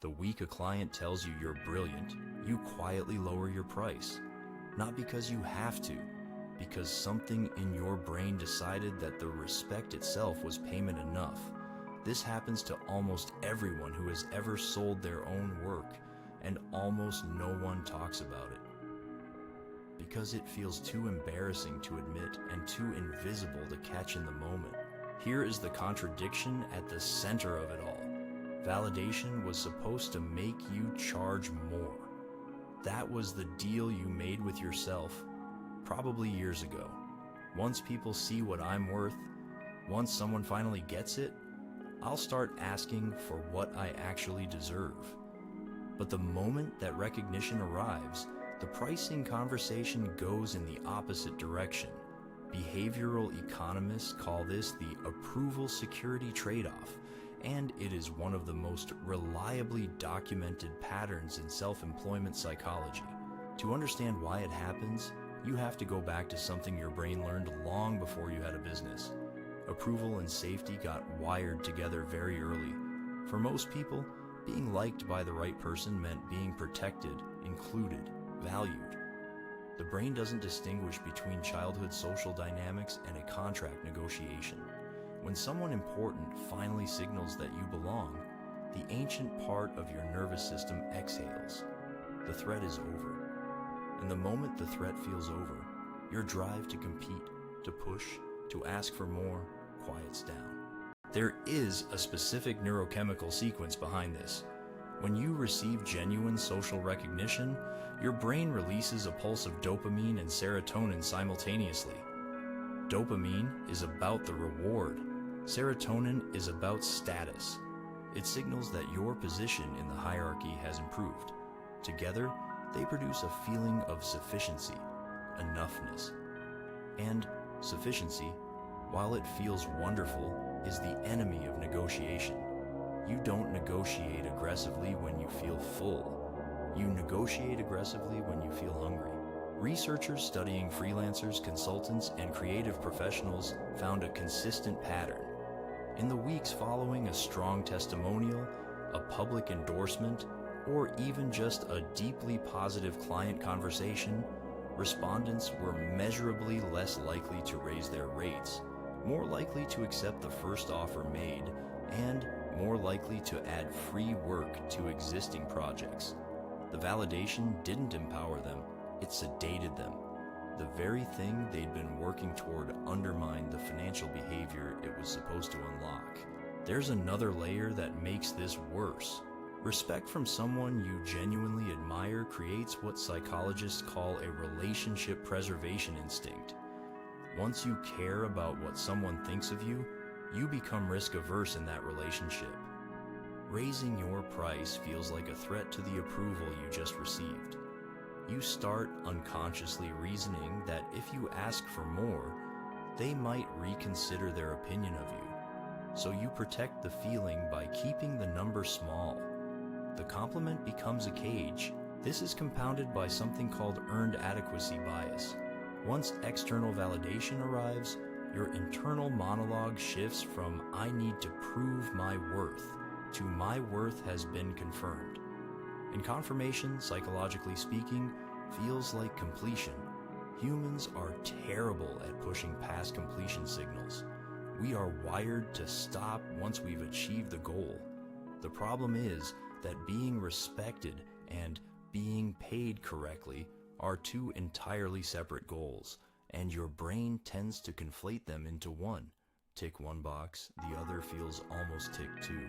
The week a client tells you you're brilliant, you quietly lower your price. Not because you have to, because something in your brain decided that the respect itself was payment enough. This happens to almost everyone who has ever sold their own work, and almost no one talks about it. Because it feels too embarrassing to admit and too invisible to catch in the moment. Here is the contradiction at the center of it all. Validation was supposed to make you charge more. That was the deal you made with yourself, probably years ago. Once people see what I'm worth, once someone finally gets it, I'll start asking for what I actually deserve. But the moment that recognition arrives, the pricing conversation goes in the opposite direction. Behavioral economists call this the approval security trade-off, and it is one of the most reliably documented patterns in self-employment psychology. To understand why it happens, you have to go back to something your brain learned long before you had a business. Approval and safety got wired together very early. For most people, being liked by the right person meant being protected, included, valued. The brain doesn't distinguish between childhood social dynamics and a contract negotiation. When someone important finally signals that you belong, the ancient part of your nervous system exhales. The threat is over. And the moment the threat feels over, your drive to compete, to push, to ask for more, quiets down. There is a specific neurochemical sequence behind this. When you receive genuine social recognition, your brain releases a pulse of dopamine and serotonin simultaneously. Dopamine is about the reward. Serotonin is about status. It signals that your position in the hierarchy has improved. Together, they produce a feeling of sufficiency, enoughness. And sufficiency, while it feels wonderful, is the enemy of negotiation. You don't negotiate aggressively when you feel full. You negotiate aggressively when you feel hungry. Researchers studying freelancers, consultants, and creative professionals found a consistent pattern. In the weeks following a strong testimonial, a public endorsement, or even just a deeply positive client conversation, respondents were measurably less likely to raise their rates, more likely to accept the first offer made, and more likely to add free work to existing projects. The validation didn't empower them, it sedated them. The very thing they'd been working toward undermined the financial behavior it was supposed to unlock. There's another layer that makes this worse. Respect from someone you genuinely admire creates what psychologists call a relationship preservation instinct. Once you care about what someone thinks of you, you become risk-averse in that relationship. Raising your price feels like a threat to the approval you just received. You start unconsciously reasoning that if you ask for more, they might reconsider their opinion of you. So you protect the feeling by keeping the number small. The compliment becomes a cage. This is compounded by something called earned adequacy bias. Once external validation arrives, your internal monologue shifts from "I need to prove my worth" to "my worth has been confirmed." And confirmation, psychologically speaking, feels like completion. Humans are terrible at pushing past completion signals. We are wired to stop once we've achieved the goal. The problem is that being respected and being paid correctly are two entirely separate goals, and your brain tends to conflate them into one. Tick one box, the other feels almost tick two.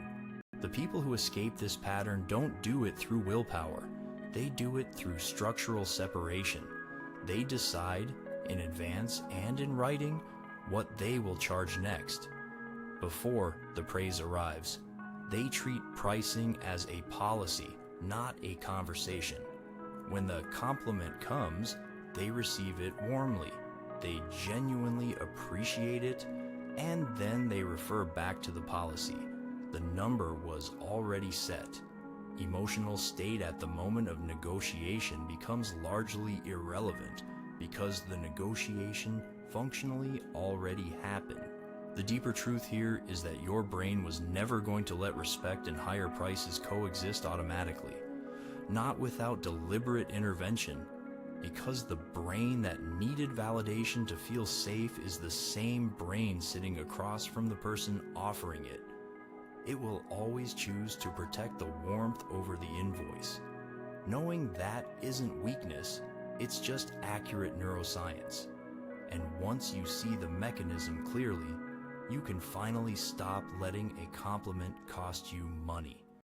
The people who escape this pattern don't do it through willpower. They do it through structural separation. They decide, in advance and in writing, what they will charge next. Before the praise arrives, they treat pricing as a policy, not a conversation. When the compliment comes, they receive it warmly. They genuinely appreciate it, and then they refer back to the policy. The number was already set. Emotional state at the moment of negotiation becomes largely irrelevant because the negotiation functionally already happened. The deeper truth here is that your brain was never going to let respect and higher prices coexist automatically, not without deliberate intervention, because the brain that needed validation to feel safe is the same brain sitting across from the person offering it. It will always choose to protect the warmth over the invoice. Knowing that isn't weakness, it's just accurate neuroscience. And once you see the mechanism clearly, you can finally stop letting a compliment cost you money.